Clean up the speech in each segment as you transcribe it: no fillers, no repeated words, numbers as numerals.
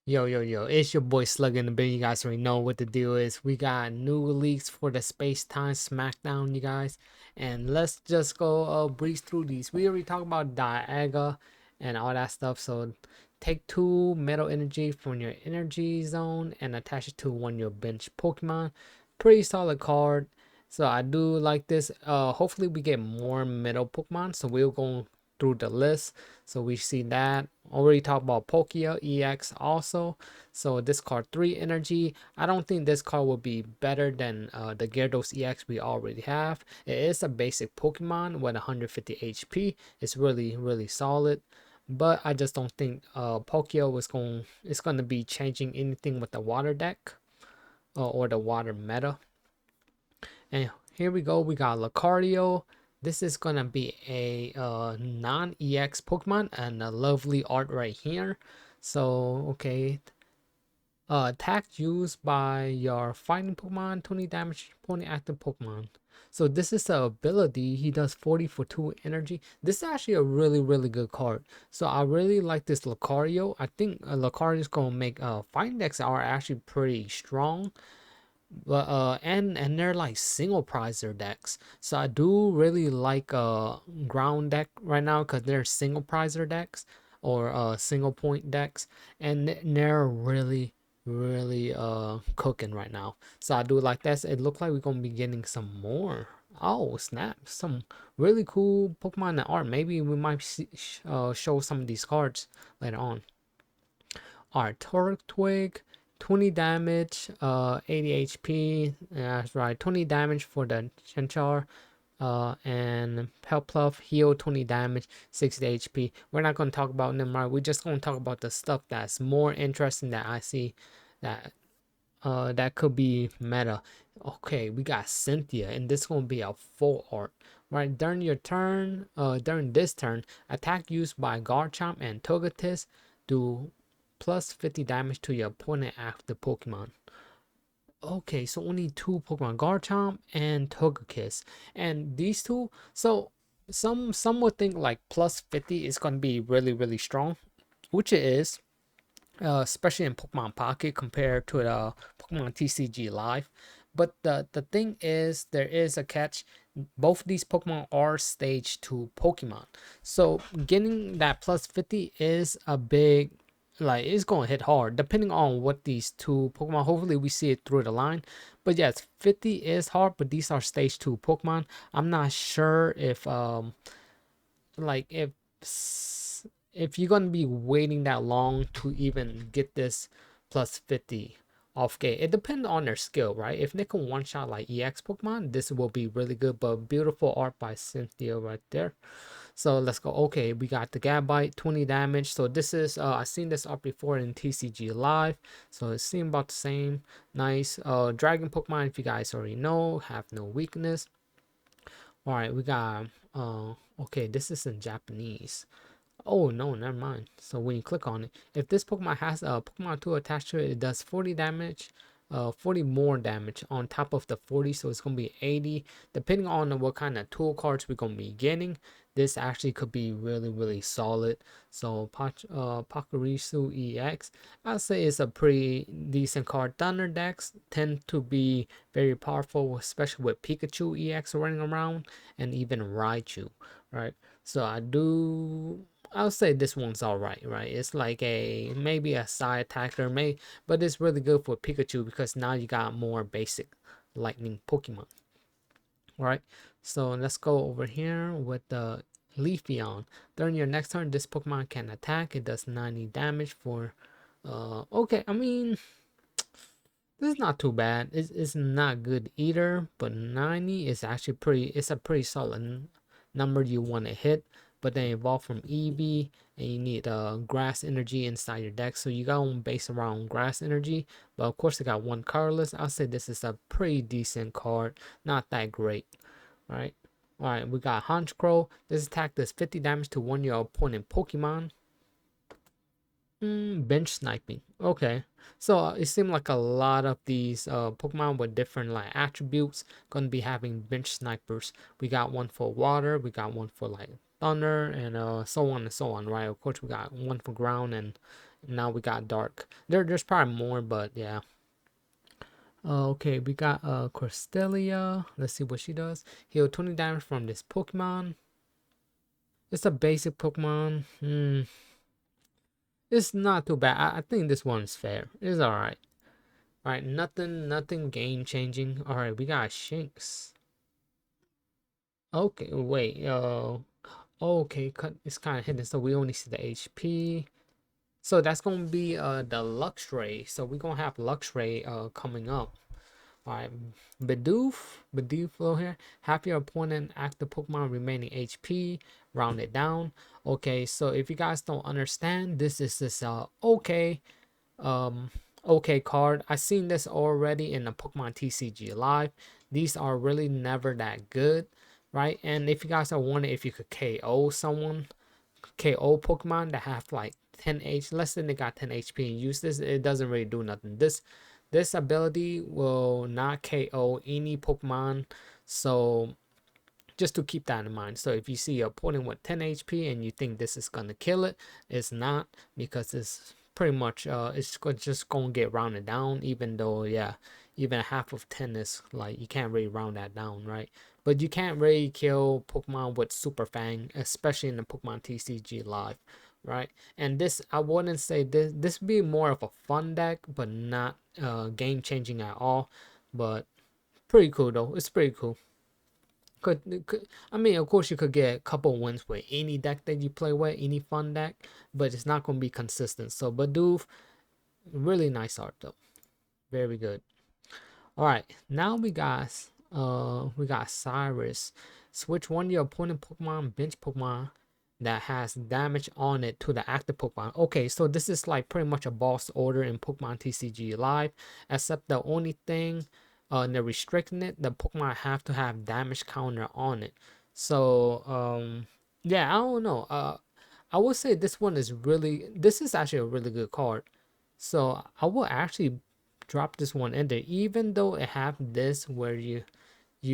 Yo, yo, yo, it's your boy Slug in the bin. You guys already know what the deal is. We got new leaks for the Space Time Smackdown, you guys. And let's just go breeze through these. We already talked about Diaga and all that stuff. So take two metal energy from your energy zone and attach it to one of your bench Pokemon. Pretty solid card. So I do like this. Hopefully we get more metal Pokemon. So we'll go through the list. So we see that. Already talked about Pokia EX also. So this card 3 energy. I don't think this card will be better than the Gyarados EX we already have. It is a basic Pokemon with 150 HP. It's really solid. But I just don't think Pokia is going to be changing anything with the water deck or the water meta. And here we go. We got Lucario. This is gonna be a non-EX Pokemon and a lovely art right here. So okay, attack used by your fighting Pokemon, 20 damage, opponent active Pokemon. So this is the ability. He does 40 for 2 energy. This is actually a really good card. So I really like this Lucario. I think Lucario is gonna make fighting decks are actually pretty strong, but and they're like single prizer decks, so I do really like ground deck right now because they're single prizer decks or single point decks, and they're really cooking right now. So I do like that. It looks like we're gonna be getting some more. Oh snap, some really cool Pokemon that art. Maybe we might show some of these cards later on. Alright, Torque Twig, 20 damage, 80 HP. That's right, 20 damage for the Chenchar. And Pelpluff, heal 20 damage, 60 HP. We're not going to talk about them, right? We're just going to talk about the stuff that's more interesting that I see that that could be meta. Okay, we got Cynthia, and this is gonna be a full art. Right, during this turn, attack used by Garchomp and Togetis do plus 50 damage to your opponent after Pokemon. Okay, so only two Pokemon, Garchomp and Togekiss, and these two. So some would think like plus 50 is gonna be really strong, which it is, especially in Pokemon Pocket compared to the Pokemon TCG Live. But the thing is, there is a catch. Both these Pokemon are stage 2 Pokemon. So getting that plus 50 is a big, like, it's going to hit hard depending on what these two Pokemon. Hopefully we see it through the line. But yes, 50 is hard, but these are stage 2 Pokemon. I'm not sure if like if you're gonna be waiting that long to even get this plus 50 off gate. It depends on their skill, right? If they can one shot like EX Pokemon, this will be really good. But beautiful art by Cynthia right there. So let's go. Okay, we got the Gabite, 20 damage. So this is I've seen this art before in TCG Live, so it seems about the same. Nice. Dragon Pokemon, if you guys already know, have no weakness. All right, we got okay, this is in Japanese. Oh no, never mind. So when you click on it, if this Pokemon has a Pokemon 2 attached to it, it does 40 damage, 40 more damage on top of the 40, so it's gonna be 80. Depending on what kind of tool cards we're gonna be getting, this actually could be really solid. So Pakarisu EX, I'd say it's a pretty decent card. Thunder decks tend to be very powerful, especially with Pikachu EX running around and even Raichu, right? So I'll say this one's alright, right? It's like a maybe a side attacker, but it's really good for Pikachu because now you got more basic lightning Pokemon. Alright, so let's go over here with the Leafeon. During your next turn, this Pokemon can attack. It does 90 damage for okay, I mean, this is not too bad. It's not good either, but 90 is actually it's a pretty solid number you want to hit. But then evolve from Eevee, and you need grass energy inside your deck. So you got one base around grass energy. But of course, I got one colorless. I'll say this is a pretty decent card. Not that great. Alright. Alright, we got Honchkrow. This attack does 50 damage to one of your opponent Pokemon. Bench sniping. Okay. So it seemed like a lot of these Pokemon with different like attributes gonna be having bench snipers. We got one for water, we got one for like thunder, and so on and so on, right? Of course, we got one for ground and Now we got dark. There's probably more, but yeah. Okay, we got Corstelia. Let's see what she does. Heal 20 damage from this Pokemon. It's a basic Pokemon. It's not too bad. I think this one's fair. It's alright. Alright, nothing game changing. Alright, we got Shinx. Okay, wait. Okay, it's kind of hidden, so we only see the HP. So that's gonna be the Luxray. So we're gonna have Luxray coming up. Alright, Bidoof over here. Have your opponent active Pokemon remaining HP, round it down. Okay, so if you guys don't understand, this is this um okay card. I seen this already in the Pokemon TCG Live. These are really never that good, right? And if you guys are wondering if you could KO someone, KO Pokemon that have like 10 H less than they got 10 HP and use this, it doesn't really do nothing. This ability will not KO any Pokemon, so just to keep that in mind. So if you see a opponent with 10 HP and you think this is gonna kill it, it's not, because it's pretty much it's just gonna get rounded down. Even though, yeah, even half of 10 is like, you can't really round that down, right? But you can't really kill Pokemon with Super Fang, especially in the Pokemon TCG Live, right? And this, I wouldn't say this would be more of a fun deck, but not game changing at all. But pretty cool though. It's pretty cool. Could I mean, of course, you could get a couple wins with any deck that you play with, any fun deck, but it's not gonna be consistent. So Bidoof, really nice art though, very good. All right, now we got Cyrus. Switch one of your opponent Pokemon bench Pokemon that has damage on it to the active Pokemon. Okay, so this is like pretty much a boss order in Pokemon TCG Live, except the only thing they're restricting it, the Pokemon have to have damage counter on it. So yeah, I don't know. I would say this is actually a really good card. So I will actually drop this one in there, even though it have this where you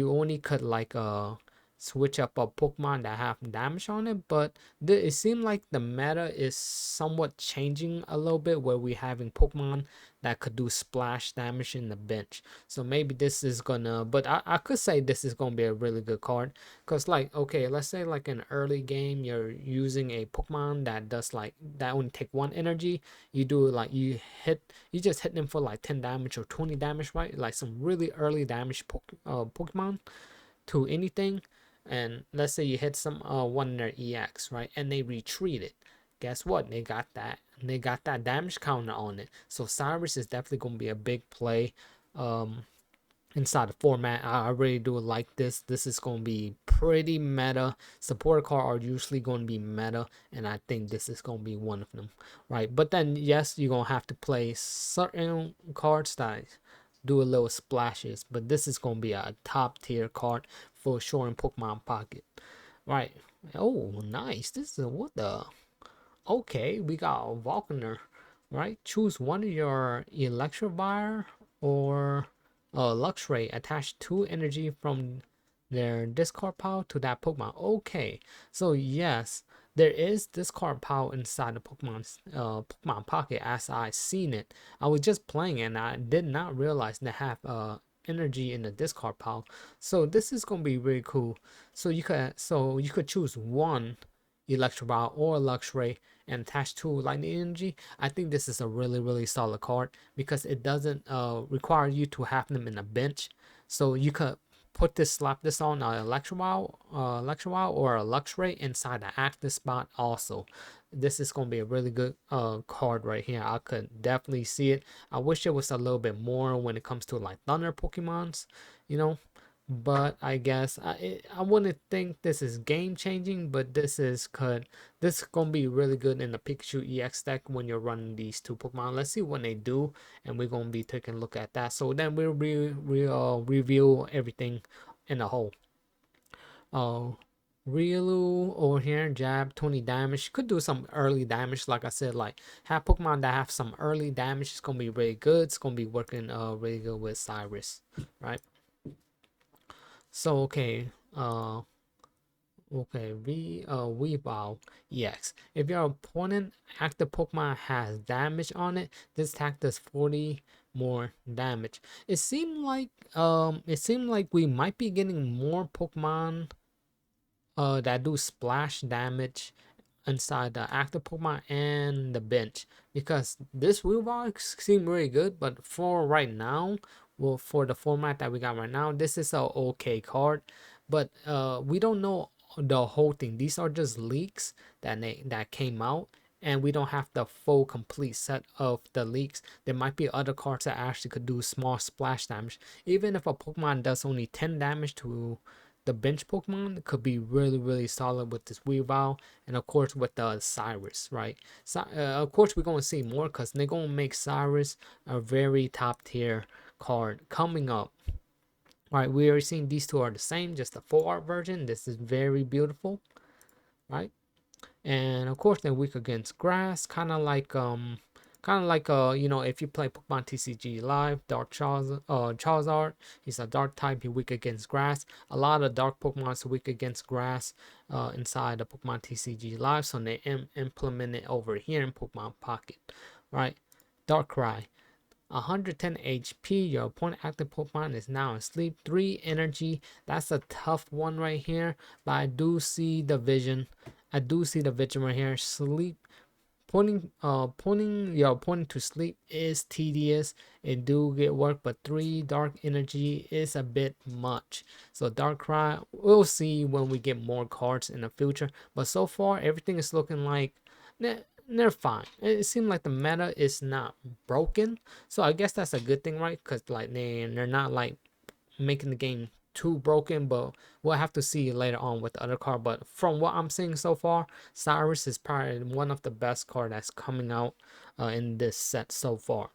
only could like switch up a Pokemon that have damage on it, but it seemed like the meta is somewhat changing a little bit, where we having Pokemon that could do splash damage in the bench. So maybe this is gonna, but I could say this is gonna be a really good card, because like, okay, let's say like in early game you're using a Pokemon that does like, that only take one energy. You do like, you just hit them for like 10 damage or 20 damage, right? Like some really early damage Pokemon to anything. And let's say you hit some one in their EX, right, and they retreated. Guess what? They got that damage counter on it. So Cyrus is definitely gonna be a big play inside the format. I really do like this. This is going to be pretty meta. Support card are usually going to be meta, and I think this is going to be one of them, right? But then, yes, you're going to have to play certain cards that do a little splashes, but this is going to be a top tier card for sure in Pokemon Pocket, right? Oh, nice. This is what the. Okay, we got a Volcaner, right? Choose one of your Electivire or Luxray. Attach 2 energy from their discard pile to that Pokemon. Okay, so yes, there is discard pile inside the Pokemon Pocket as I seen it. I was just playing and I did not realize they have energy in the discard pile. So this is gonna be really cool. So you could choose one Electroball or Luxray and attach to lightning energy. I think this is a really solid card, because it doesn't require you to have them in a bench. So you could slap this on a Electrowile or a Luxray inside the active spot also. This is going to be a really good card right here. I could definitely see it. I wish it was a little bit more when it comes to like Thunder Pokemons, you know, but I guess I wouldn't think this is game changing, but this is gonna be really good in the Pikachu EX deck when you're running these two Pokemon. Let's see when they do, and we're gonna be taking a look at that. So then we'll review everything in a whole. Riolu over here, jab 20 damage. Could do some early damage, like I said. Like, have Pokemon that have some early damage. It's gonna be really good. It's gonna be working really good with Cyrus, right? So okay, Okay, Weavile EX. If your opponent active Pokemon has damage on it, this attack does 40 more damage. It seemed like we might be getting more Pokemon that do splash damage inside the active Pokemon and the bench, because this Weavile seemed really good, but for right now, well, for the format that we got right now, this is a okay card, but we don't know the whole thing. These are just leaks that came out, and we don't have the full complete set of the leaks. There might be other cards that actually could do small splash damage. Even if a Pokemon does only 10 damage to the bench Pokemon, could be really, really solid with this Weavile, and of course with the Cyrus, right? So, of course we're going to see more because they're going to make Cyrus a very top tier card coming up. All right, we are seeing these two are the same, just the full art version. This is very beautiful, right? And of course they're weak against grass, if you play Pokemon TCG Live, Charizard, he's a dark type, he's weak against grass. A lot of dark Pokemon are weak against grass inside the Pokemon TCG Live, so they implement it over here in Pokemon Pocket, right? Darkrai, 110 HP. Your opponent active Pokemon is now asleep. 3 energy. That's a tough one right here. But I do see the vision. I do see the vision right here. Sleep. Putting your opponent to sleep is tedious. It do get work, but 3 dark energy is a bit much. So Darkrai, we'll see when we get more cards in the future. But so far, everything is looking like they're fine. It seems like the meta is not broken, so I guess that's a good thing, right? Because like they're not like making the game too broken, but we'll have to see later on with the other card. But from what I'm seeing so far, Cyrus is probably one of the best card that's coming out in this set so far.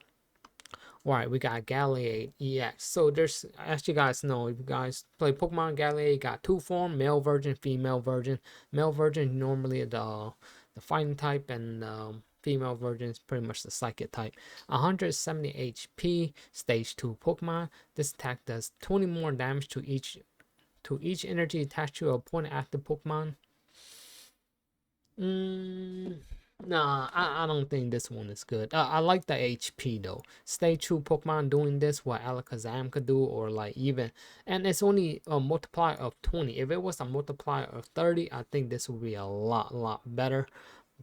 All right, we got Gallade EX. So there's, as you guys know, if you guys play Pokemon, Gallade got two form: male version, female version. Male version normally the fighting type, and female version is pretty much the psychic type. 170 HP, stage 2 Pokemon. This attack does 20 more damage to each energy attached to a opponent active Pokemon. Mm, nah, I don't think this one is good. I like the HP though. Stay true Pokemon doing this, what Alakazam could do, or like even, and it's only a multiplier of 20. If it was a multiplier of 30, I think this would be a lot better.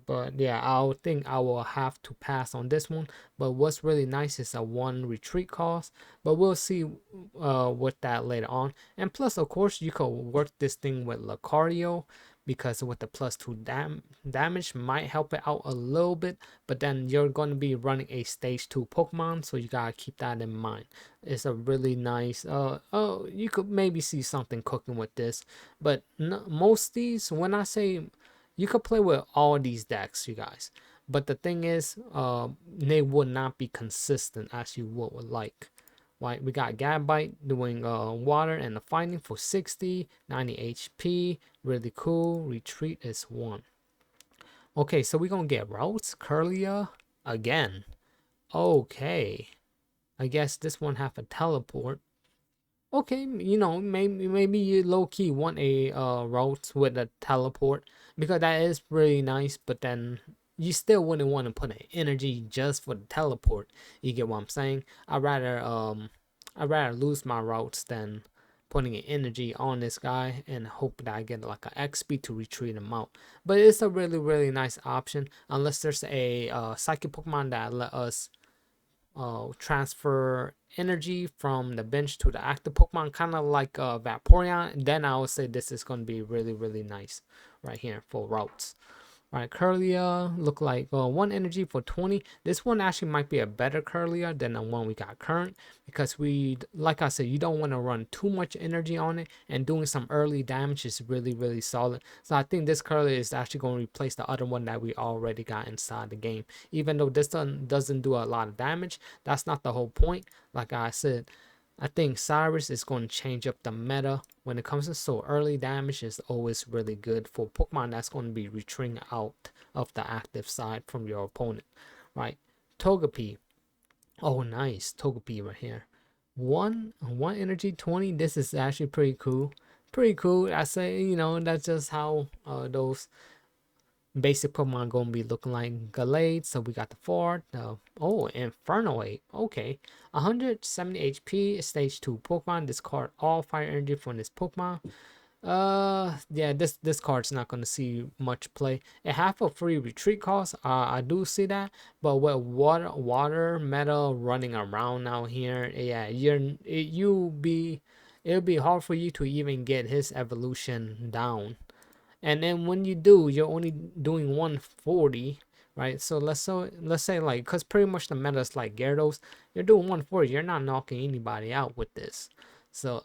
But yeah, I think I will have to pass on this one. But what's really nice is a 1 retreat cost. But we'll see with that later on. And plus, of course, you could work this thing with Lucario, because with the plus 2 damage might help it out a little bit. But then you're going to be running a stage 2 Pokemon, so you gotta keep that in mind. It's a really nice. You could maybe see something cooking with this. But most these, when I say, you could play with all these decks, you guys. But the thing is, they would not be consistent as you would like. Right, we got Gabite doing water and the fighting for 60, 90 HP. Really cool. Retreat is 1. Okay, so we're gonna get Routes, Curlia again. Okay. I guess this one have a teleport. Okay, maybe you low key want a route with a teleport, because that is really nice. But then you still wouldn't want to put an energy just for the teleport. You get what I'm saying? I'd rather lose my routes than putting an energy on this guy and hope that I get like an XP to retreat him out. But it's a really nice option, unless there's a psychic Pokemon that let us transfer energy from the bench to the active Pokemon, kind of like Vaporeon. Then I would say this is going to be really nice right here for routes. All right, Curlia look like 1 energy for 20. This one actually might be a better Curlia than the one we got current, because like I said, you don't want to run too much energy on it, and doing some early damage is really solid. So I think this Curlia is actually going to replace the other one that we already got inside the game. Even though this one doesn't do a lot of damage, that's not the whole point. Like I said, I think Cyrus is going to change up the meta when it comes to, so early damage is always really good for Pokemon that's going to be retreating out of the active side from your opponent, right? Togepi. Oh, nice. Togepi right here. One energy, 20. This is actually pretty cool. pretty cool. I say, that's just how those basic Pokemon gonna be looking like. Gallade, so we got the Ford. Oh, Inferno 8. Okay. 170 HP, stage 2 Pokemon. Discard all fire energy from this Pokemon. Yeah, this card's not gonna see much play. It have a free retreat cost. I do see that, but with water meta running around now here, yeah, it'll be hard for you to even get his evolution down. And then when you do, you're only doing 140, right? So let's say like, cause pretty much the meta is like Gyarados, you're doing 140, you're not knocking anybody out with this. So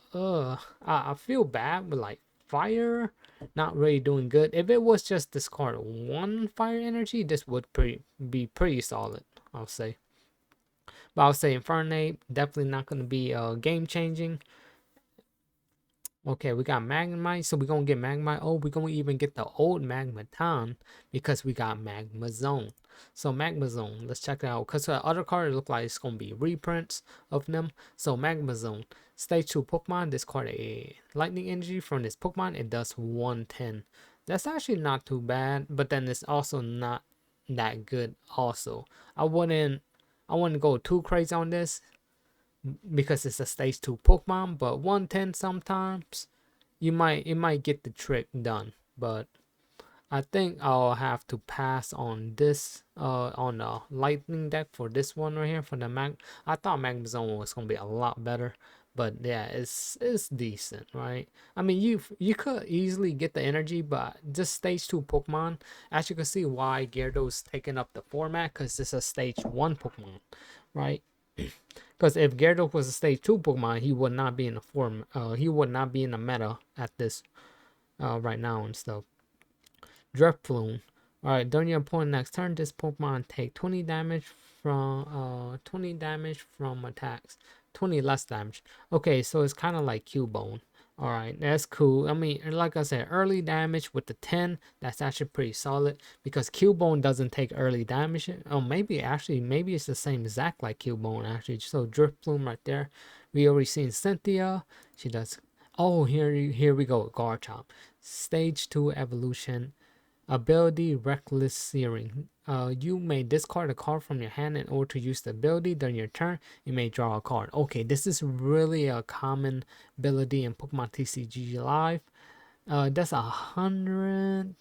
I feel bad, but like fire, not really doing good. If it was just discard one fire energy, this would be pretty solid, I'll say. But I'll say Infernape definitely not gonna be game changing. Okay, we got Magnemite, so we're gonna get Magnemite. Oh, we're gonna even get the old Magneton because we got Magma Zone. So Magma Zone, let's check it out. Because the other card look like it's gonna be reprints of them. So Magma Zone, stage 2 Pokemon, discard a lightning energy from this Pokemon. It does 110. That's actually not too bad, but then it's also not that good also. I wouldn't go too crazy on this because it's a stage 2 Pokemon, but 110 sometimes it might get the trick done. But I think I'll have to pass on this on the lightning deck for this one right here for the Mag. I thought Magmazone was gonna be a lot better, but yeah, it's decent, right? I mean, you could easily get the energy, but just stage 2 Pokemon, as you can see why Gyarados taking up the format, because it's a stage 1 Pokemon, right? Because if Gyarados was a stage 2 Pokemon, he would not be in the form. He would not be in the meta at this right now and stuff. Drifloon. Alright, during your opponent next turn, this Pokemon take 20 damage from attacks. 20 less damage. Okay, so it's kind of like Cubone. Alright, that's cool. I mean, like I said, early damage with the 10, that's actually pretty solid because Cubone doesn't take early damage. Oh, maybe it's the same exact like Cubone actually. So Drifloon right there. We already seen Cynthia. She does. Oh, here we go. Garchomp. Stage 2 evolution. Ability Reckless Searing. You may discard a card from your hand in order to use the ability during your turn. You may draw a card. Okay, this is really a common ability in Pokemon TCG Live. That's 100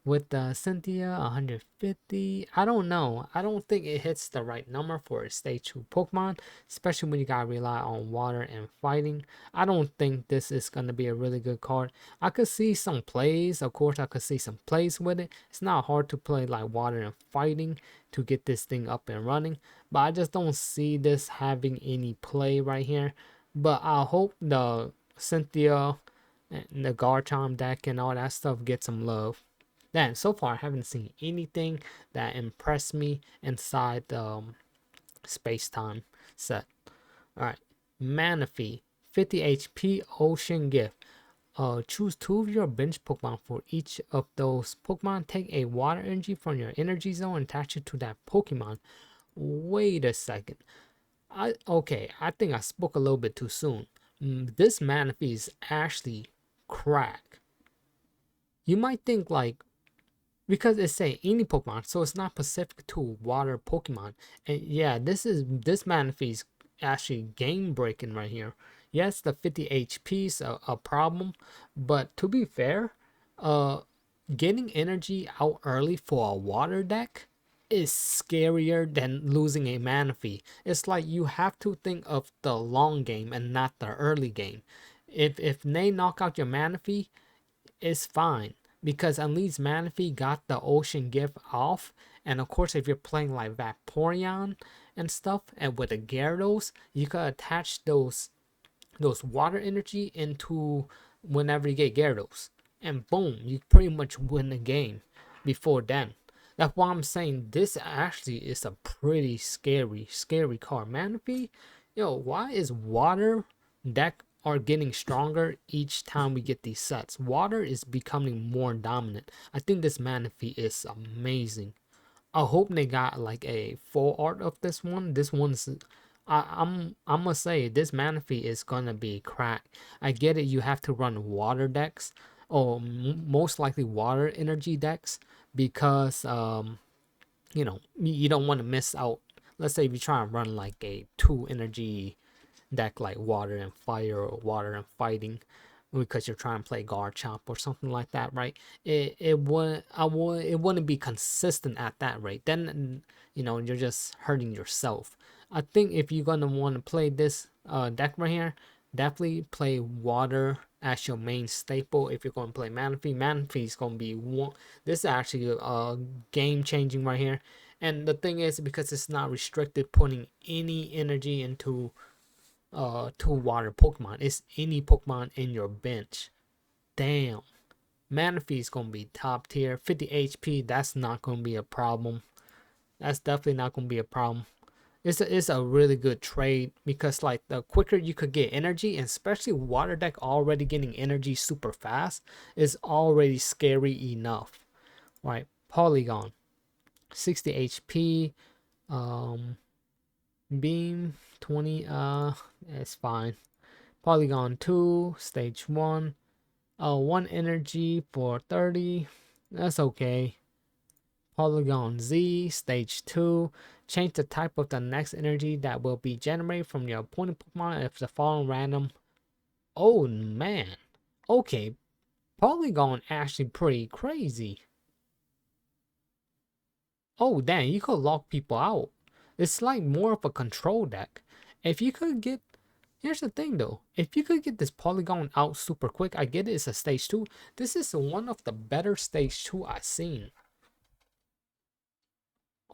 with Cynthia, 150. I don't know. I don't think it hits the right number for a stage 2 Pokemon, especially when you gotta rely on water and fighting. I don't think this is gonna be a really good card. I could see some plays, of course, I could see some plays with it. It's not hard to play like water and fighting to get this thing up and running, but I just don't see this having any play right here. But I hope the Cynthia and the Garchomp deck and all that stuff get some love. Then so far I haven't seen anything that impressed me inside the space time set. Alright. Manaphy, 50 HP Ocean Gift. Choose 2 of your bench Pokemon. For each of those Pokemon, take a water energy from your energy zone and attach it to that Pokemon. Wait a second. I think I spoke a little bit too soon. This Manaphy is actually crack. You might think like, because it's saying any Pokemon, so it's not specific to water Pokemon. And yeah, this Manaphy is actually game breaking right here. Yes, the 50 HP is a problem, but to be fair, getting energy out early for a water deck is scarier than losing a Manaphy. It's like you have to think of the long game and not the early game. If they knock out your Manaphy, it's fine because at least Manaphy got the Ocean Gift off. And of course, if you're playing like Vaporeon and stuff, and with the Gyarados, you can attach those water energy into whenever you get Gyarados, and boom, you pretty much win the game. Before then, that's why I'm saying this actually is a pretty scary card. Manaphy, yo, why is water deck are getting stronger each time we get these sets? Water is becoming more dominant. I think this Manaphy is amazing. I hope they got like a full art of this one. This one's I'm gonna say this Manaphy is gonna be cracked. I get it. You have to run water decks, or most likely water energy decks, because you don't want to miss out. Let's say if you try and run like a two energy deck like water and fire or water and fighting, because you're trying to play guard chop or something like that, right? It wouldn't be consistent at that rate. Then you're just hurting yourself. I think if you're gonna want to play this deck right here, definitely play water as your main staple. If you're going to play Manaphy, Manaphy is going to be one. This is actually game changing right here. And the thing is, because it's not restricted putting any energy into two water Pokemon. It's any Pokemon in your bench. Damn. Manaphy is gonna be top tier. 50 HP, that's not gonna be a problem. That's definitely not gonna be a problem. It's a really good trade, because like the quicker you could get energy, and especially water deck already getting energy super fast, is already scary enough. Right. Polygon. 60 HP. Um Beam 20, it's fine. Polygon 2, stage 1. 1 energy for 30. That's okay. Polygon Z, stage 2. Change the type of the next energy that will be generated from your opponent Pokemon if the following random. Oh man. Okay. Polygon actually pretty crazy. Oh dang, you could lock people out. It's like more of a control deck. If you could get Here's the thing though, if you could get this Polygon out super quick, I get it, it's a stage 2. This is one of the better stage 2 I've seen.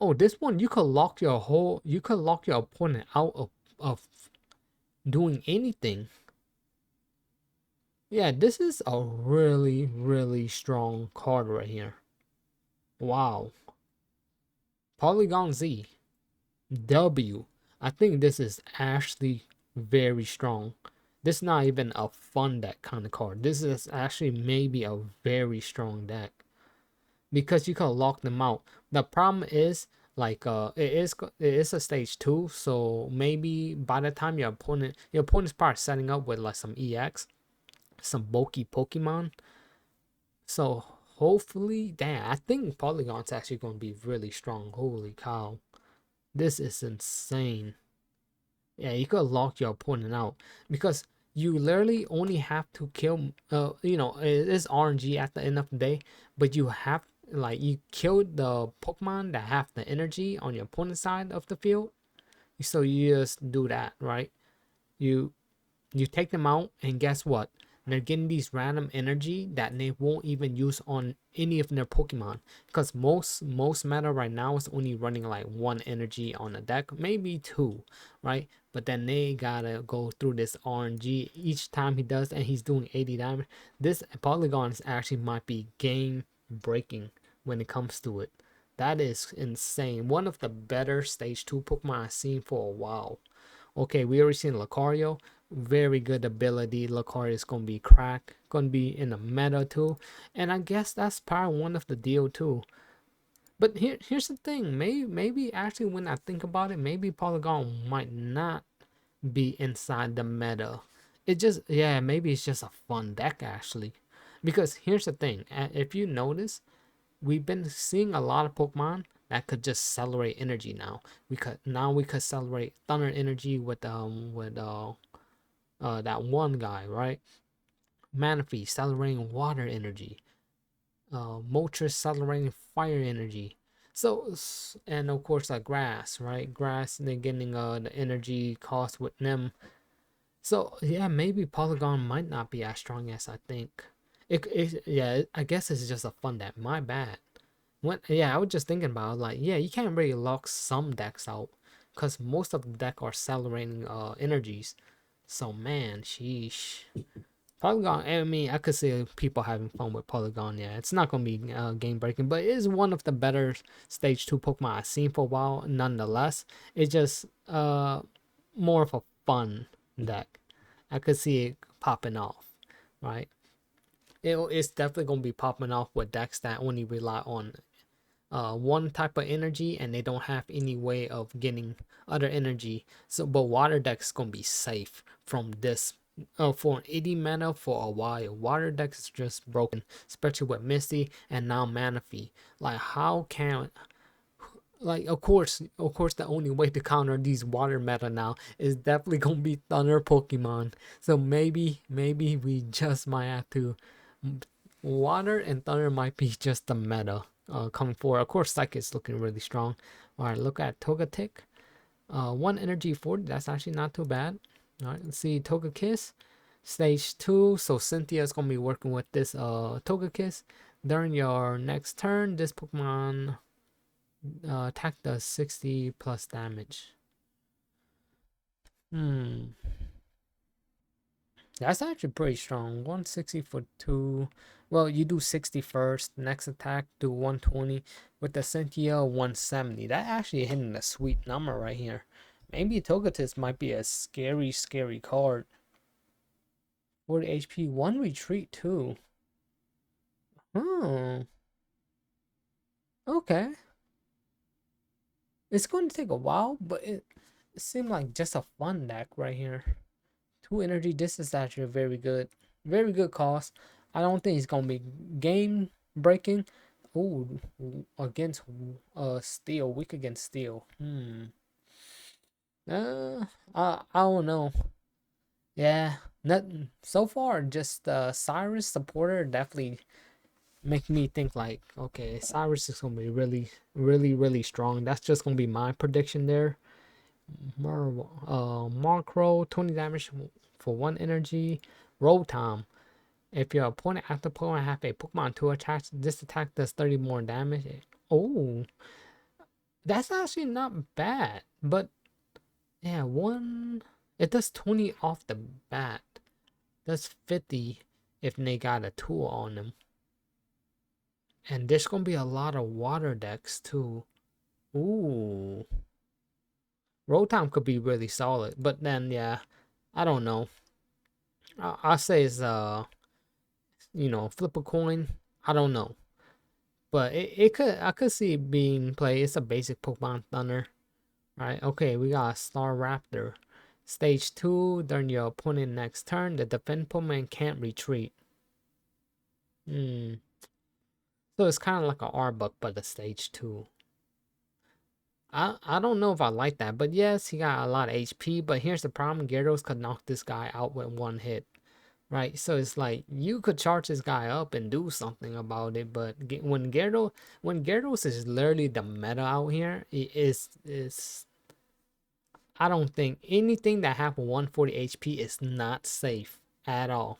Oh, this one you could lock your opponent out of doing anything. Yeah, this is a really, really strong card right here. Wow. Polygon Z. W. I think this is actually very strong. This is not even a fun deck kind of card. This is actually maybe a very strong deck, because you can lock them out. The problem is like it is a stage 2, so maybe by the time your opponent's probably setting up with like some EX, some bulky Pokemon. So hopefully, damn, I think Polygon's actually going to be really strong. Holy cow. This is insane. Yeah, you could lock your opponent out, because you literally only have to kill. It is RNG at the end of the day, but you have like you killed the Pokemon that have the energy on your opponent's side of the field. So you just do that, right? You you take them out, and guess what? They're getting these random energy that they won't even use on any of their Pokemon, because most meta right now is only running like one energy on the deck, maybe two, right? But then they gotta go through this RNG each time he does, and he's doing 80 damage. This Polygon is actually might be game breaking when it comes to it. That is insane. One of the better stage 2 Pokemon I've seen for a while. Okay, we already seen Lucario. Very good ability. Lucario is gonna be crack. Gonna be in the meta too. And I guess that's part one of the deal too. But here's the thing. Maybe actually when I think about it, maybe Polygon might not be inside the meta. It just yeah, maybe it's just a fun deck actually. Because here's the thing. If you notice, we've been seeing a lot of Pokemon that could just accelerate energy now. We could accelerate Thunder energy with that one guy, right? Manaphy accelerating water energy. Moltres accelerating fire energy. So and of course grass, right? Grass they're getting the energy cost with them. So yeah, maybe Polygon might not be as strong as I think. Yeah, I guess it's just a fun deck. My bad. I was just thinking about like yeah, you can't really lock some decks out, because most of the deck are accelerating energies. So man, sheesh. Polygon. I mean, I could see people having fun with Polygon. Yeah, it's not gonna be game breaking, but it is one of the better stage 2 Pokemon I've seen for a while. Nonetheless, it's just more of a fun deck. I could see it popping off, right? It's definitely gonna be popping off with decks that only rely on one type of energy and they don't have any way of getting other energy. So but water deck's gonna be safe from this. For an 80 mana for a while, water deck is just broken, especially with Misty and now Manaphy. Like how can, like of course the only way to counter these water meta now is definitely gonna be thunder Pokemon. So maybe we just might have to, water and thunder might be just the meta coming forward. Of course Psychic is looking really strong. All right, look at Togetic. One energy 40, that's actually not too bad. All right, let's see Togekiss stage 2. So Cynthia is gonna be working with this Togekiss. During your next turn, this Pokemon attack does 60 plus damage. Hmm. That's actually pretty strong. 160 for 2. Well, you do 60 first. Next attack, do 120. With the Cynthia, 170. That actually hitting a sweet number right here. Maybe Togetis might be a scary, scary card. 40 HP, 1 retreat too. Hmm. Okay. It's going to take a while, but it seemed like just a fun deck right here. 2 energy. This is actually very good. Very good cost. I don't think it's gonna be game breaking. Oh, against steel. Weak against steel. Uh, I don't know. Yeah, not so far. Just Cyrus supporter definitely make me think like, okay, Cyrus is gonna be really, really, really strong. That's just gonna be my prediction there. Markro, 20 damage for 1 energy. Roll time. If your opponent after Pokemon have a Pokemon 2 attached, this attack does 30 more damage. Oh, that's actually not bad. But yeah, one, it does 20 off the bat. That's 50 if they got a tool on them. And there's gonna be a lot of water decks too. Ooh. Roll time could be really solid, but then yeah, I don't know. I'll say it's flip a coin. I don't know. But it could, I could see it being played. It's a basic Pokemon Thunder. Right? Okay, we got Star Raptor. Stage 2, during your opponent next turn, the defend Pokemon can't retreat. Hmm. So it's kind of like a Arbok, but a stage 2. I don't know if I like that, but yes, he got a lot of HP. But here's the problem: Gyarados could knock this guy out with one hit, right? So it's like you could charge this guy up and do something about it. But when Gyarados is literally the meta out here, it is I don't think anything that have 140 HP is not safe at all.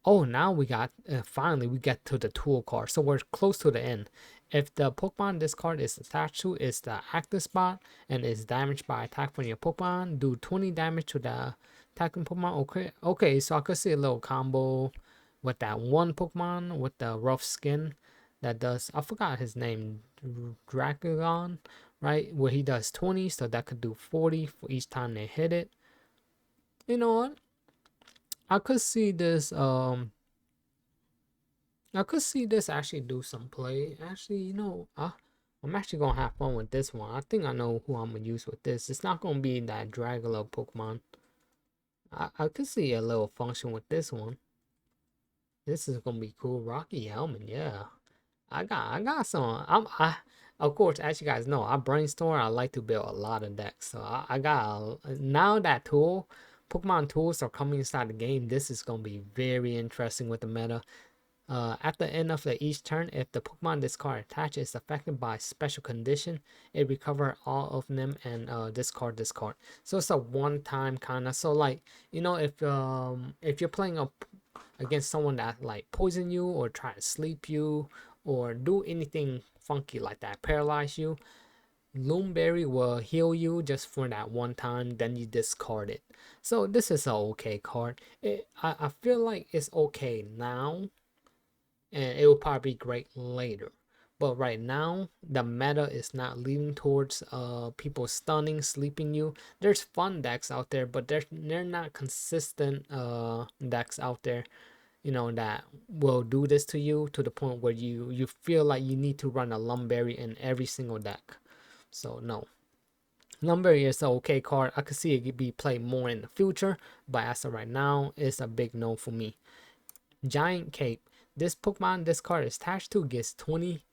Oh, now we got, finally we get to the tool card. So we're close to the end. If the Pokemon this card is attached to is the active spot and is damaged by attack from your Pokemon, do 20 damage to the attacking Pokemon. Okay, so I could see a little combo with that one Pokemon with the rough skin that does, I forgot his name, Dracagon, right? Where he does 20, so that could do 40 for each time they hit it. You know what? I could see this I could see this actually do some play. Actually, I'm actually gonna have fun with this one. I think I know who I'm gonna use with this. It's not gonna be that Dragula Pokemon. I could see a little function with this one. This is gonna be cool. Rocky Helmet, yeah. I got some. Of course, as you guys know, I brainstorm. I like to build a lot of decks. So I got now that Pokemon tools are coming inside the game. This is gonna be very interesting with the meta. At the end of each turn, if the Pokemon this card attached is affected by special condition, it recover all of them and discard this card. So it's a one-time kind of. So like if you're playing against someone that like poison you or try to sleep you or do anything funky like that, paralyze you, Loomberry will heal you just for that one time, then you discard it. So this is a okay card. I feel like it's okay now and it will probably be great later. But right now, the meta is not leaning towards people stunning, sleeping you. There's fun decks out there, but they're not consistent decks out there. that will do this to you to the point where you feel like you need to run a Lumberry in every single deck. So no, Lumberry is an okay card. I could see it be played more in the future, but as of right now, it's a big no for me. Giant Cape. This Pokemon this card is attached to gets 20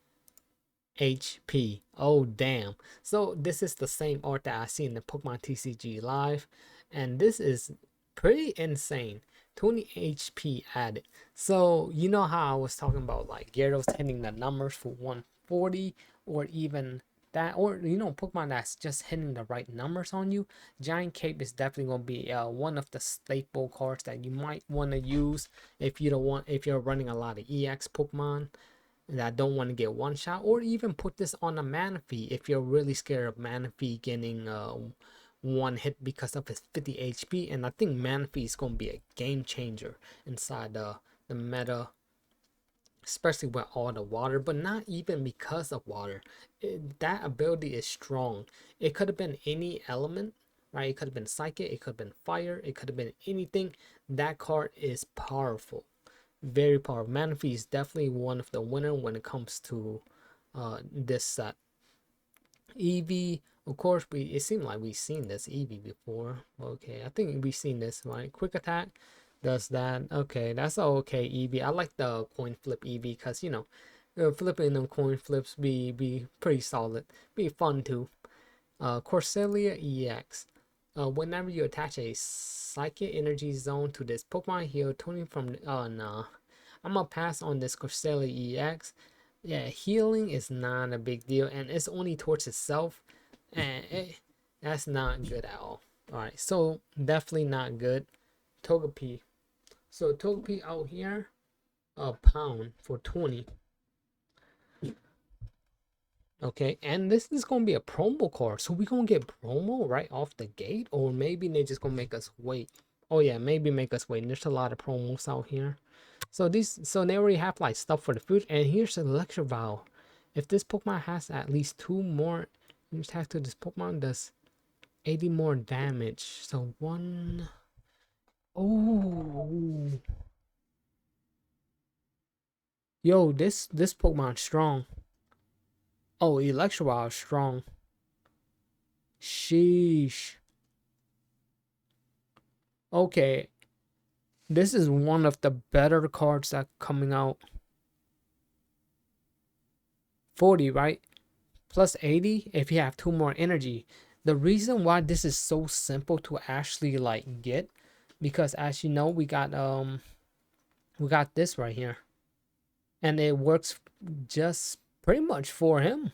HP. Oh damn. So this is the same art that I see in the Pokemon TCG Live, and this is pretty insane. 20 HP added. So you know how I was talking about like Gyarados hitting the numbers for 140, or even that, or Pokemon that's just hitting the right numbers on you. Giant Cape is definitely gonna be one of the staple cards that you might want to use if you're running a lot of EX Pokemon that don't want to get one shot, or even put this on a Manaphy if you're really scared of Manaphy getting one hit because of his 50 HP. And I think Manaphy is going to be a game changer inside the meta, especially with all the water, but not even because of water. That ability is strong. It could have been any element, right? It could have been psychic, it could have been fire, it could have been anything. That card is powerful, very powerful. Manaphy is definitely one of the winner when it comes to this set. Eevee, of course, it seemed like we've seen this Eevee before. Okay, I think we've seen this, right? Quick attack does that. Okay, that's okay Eevee. I like the coin flip Eevee because flipping them coin flips be pretty solid, be fun too. Corselia EX. Whenever you attach a psychic energy zone to this Pokemon, heal 20 from. Oh no, I'm gonna pass on this Corselia EX. Yeah, healing is not a big deal, and it's only towards itself, and that's not good at all. All right, so definitely not good. Togepi. So Togepi out here, a pound for 20. Okay, and this is gonna be a promo card, so we gonna get promo right off the gate, or maybe they just gonna make us wait. Oh yeah, maybe make us wait. There's a lot of promos out here, so they already have like stuff for the future. And here's the Electrovile. If this Pokemon has at least 2 more attack to this Pokemon, does 80 more damage. So one. Oh, yo, this Pokemon strong. Oh, Electrovile is strong. Sheesh. Okay, this is one of the better cards that coming out. 40, right? Plus 80 if you have 2 more energy. The reason why this is so simple to actually like get, because as you know, we got this right here. And it works just pretty much for him.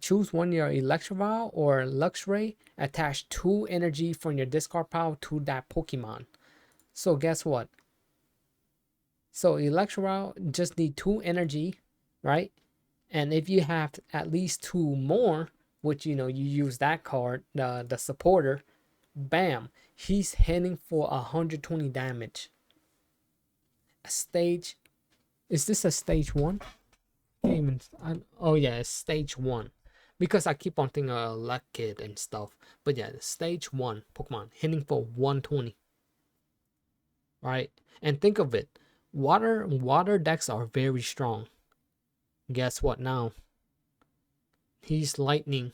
Choose one your Electrovile or Luxray. Attach 2 energy from your discard pile to that Pokemon. So guess what? So Electrovile just need 2 energy, right? And if you have at least 2 more, which you use that card, the supporter, bam, he's hitting for 120 damage. A stage, is this a stage 1? Even, oh yeah, it's stage 1. Because I keep on thinking Luck Kid and stuff. But yeah, stage 1 Pokemon hitting for 120. Right? And think of it. Water decks are very strong. Guess what now? He's lightning,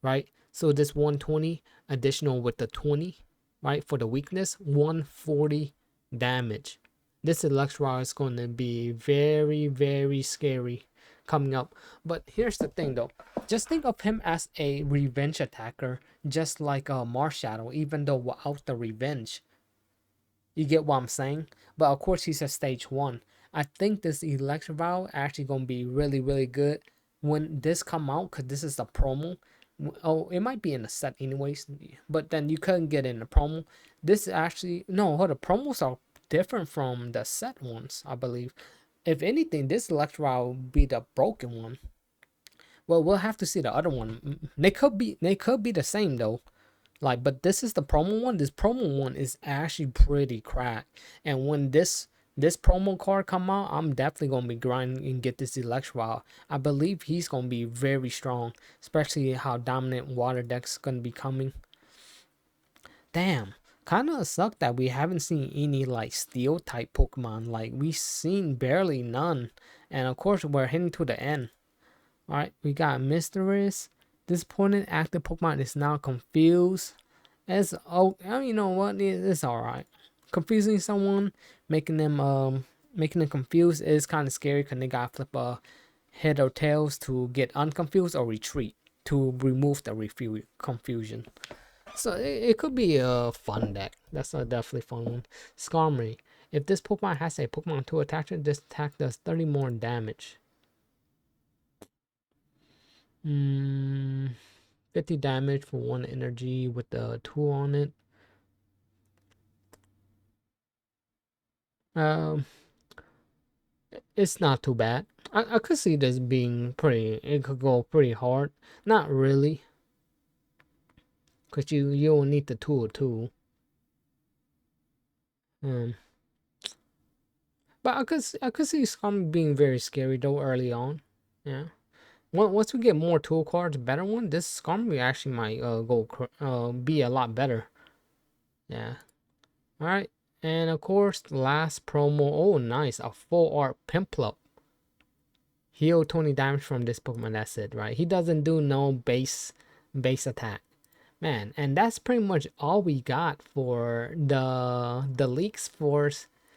right? So this 120 additional with the 20, right? For the weakness, 140 damage. This Electro is going to be very, very scary coming up. But here's the thing though. Just think of him as a revenge attacker, just like a Marshadow, even though without the revenge. You get what I'm saying? But of course, he's a stage 1. I think this Electrovile actually going to be really, really good when this come out, because this is a promo. Oh, it might be in the set anyways, but then you couldn't get in the promo. This actually, no, the promos are different from the set ones, I believe. If anything, this Electrovile will be the broken one. Well, we'll have to see the other one. They could be the same though. Like, but this is the promo one. This promo one is actually pretty cracked. And when this promo card come out, I'm definitely gonna be grinding and get this Electrovile. I believe he's gonna be very strong, especially how dominant water deck's gonna be coming. Damn, kind of suck that we haven't seen any like steel type Pokemon. Like we've seen barely none, and of course we're heading to the end. All right, we got Mysterious. This opponent active Pokemon is now confused. As oh, you know what? It's all right. Confusing someone, making them confused is kind of scary because they got flip a head or tails to get unconfused or retreat to remove the confusion. So it could be a fun deck. That's a definitely fun one. Skarmory. If this Pokemon has a Pokemon 2 attachment, this attack does 30 more damage. 50 damage for 1 energy with the 2 on it. Um, it's not too bad. I could see this being pretty. It could go pretty hard. Not really, cause you'll need the tool too. Um, but I could see Scum being very scary though early on. Yeah. Once we get more tool cards, better one, this Scum actually might be a lot better. Yeah. All right. And of course, the last promo. Oh, nice, a full art Piplup. Heal 20 damage from this Pokemon. That's it, right? He doesn't do no base attack. Man, and that's pretty much all we got for the leaks for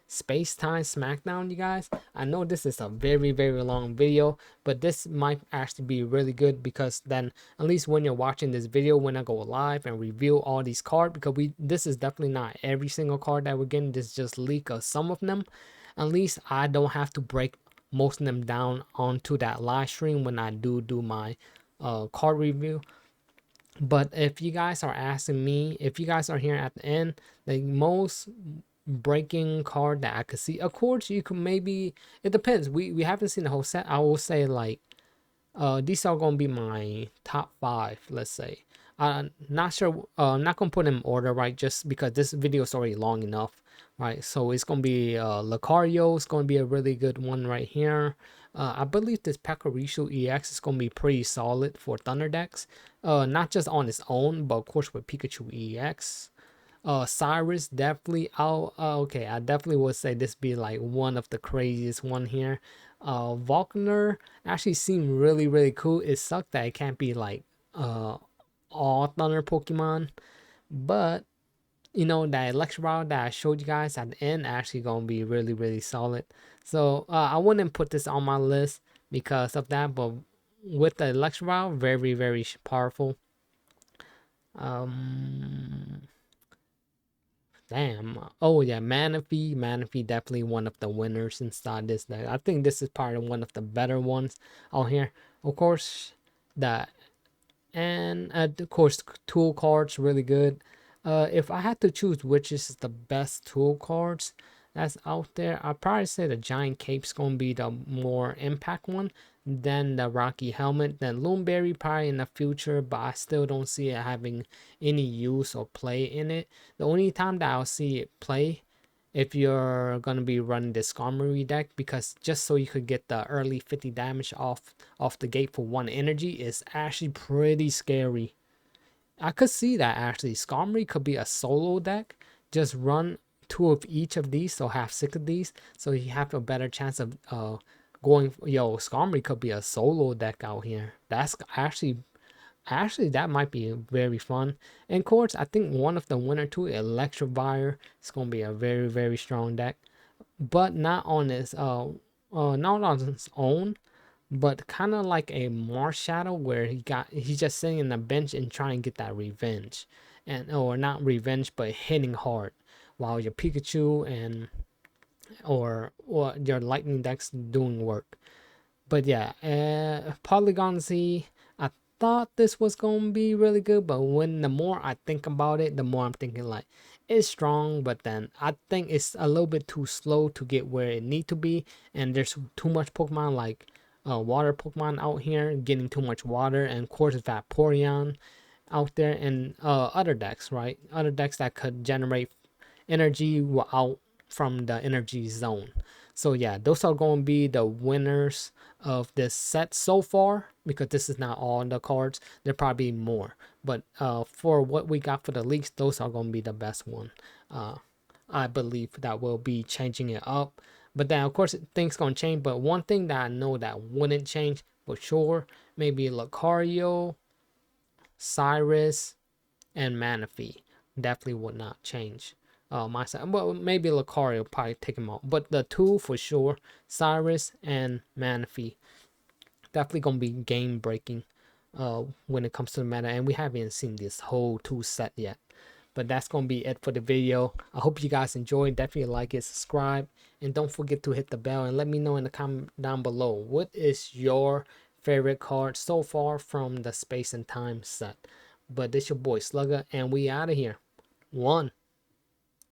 Space Time Smackdown, you guys. I know this is a very long video, but this might actually be really good because then at least when you're watching this video, when I go live and review all these cards, because this is definitely not every single card that we're getting. This is just leak of some of them. At least I don't have to break most of them down onto that live stream when I do my card review. But if you guys are asking me, if you guys are here at the end, the most breaking card that I could see, of course, you could maybe, it depends. We haven't seen the whole set. I will say like, these are gonna be my top 5, let's say. I'm not sure. I'm not gonna put them in order, right? Just because this video is already long enough, right? So it's gonna be Lucario. It's gonna be a really good one right here. I believe this Pekarishu EX is gonna be pretty solid for Thunder decks. Not just on its own, but of course with Pikachu EX. Cyrus definitely out. Okay, I definitely would say this be like one of the craziest one here. Volkner actually seemed really cool. It sucked that it can't be like all Thunder Pokemon, but you know that Electro that I showed you guys at the end actually gonna be really solid. So I wouldn't put this on my list because of that, but with the Electro very powerful. Um, Damn. Oh yeah, Manaphy. Manaphy definitely one of the winners inside this deck. I think this is part of one of the better ones out here. Of course, the and of course tool cards really good. If I had to choose which is the best tool cards that's out there, I'd probably say the Giant Cape's gonna be the more impact one. Then the Rocky Helmet, then Loomberry probably in the future, but I still don't see it having any use or play in it. The only time that I'll see it play if you're gonna be running the Skarmory deck, because just so you could get the early 50 damage off the gate for 1 energy is actually pretty scary. I could see that actually. Skarmory could be a solo deck. Just run 2 of each of these, so have 6 of these, so you have a better chance of going. Yo, Skarmory could be a solo deck out here. That's actually that might be very fun. And of course, I think one of the winner too, Electivire, is gonna be a very strong deck, but not on its own, but kind of like a Marshadow where he's just sitting in the bench and trying to get that revenge, and or not revenge but hitting hard, while your Pikachu and or your Lightning deck's doing work. But yeah, Polygon Z, I thought this was gonna be really good, but when the more I think about it, the more I'm thinking like it's strong, but then I think it's a little bit too slow to get where it need to be, and there's too much Pokemon like water Pokemon out here getting too much water, and of course Vaporeon out there, and other decks, right? Other decks that could generate energy out from the energy zone. So yeah, those are going to be the winners of this set so far, because this is not all the cards. There probably more, But for what we got for the leaks, those are gonna be the best one. Uh, I believe that will be changing it up. But then of course things gonna change. But one thing that I know that wouldn't change for sure, maybe Lucario, Cyrus, and Manaphy definitely would not change. My side, well, maybe Lucario probably take him out, but the two for sure, Cyrus and Manaphy, definitely gonna be game breaking. When it comes to the meta, and we haven't seen this whole two set yet. But that's gonna be it for the video. I hope you guys enjoyed. Definitely like it, subscribe, and don't forget to hit the bell and let me know in the comment down below what is your favorite card so far from the Space and Time set. But this your boy Slugger, and we out of here. One.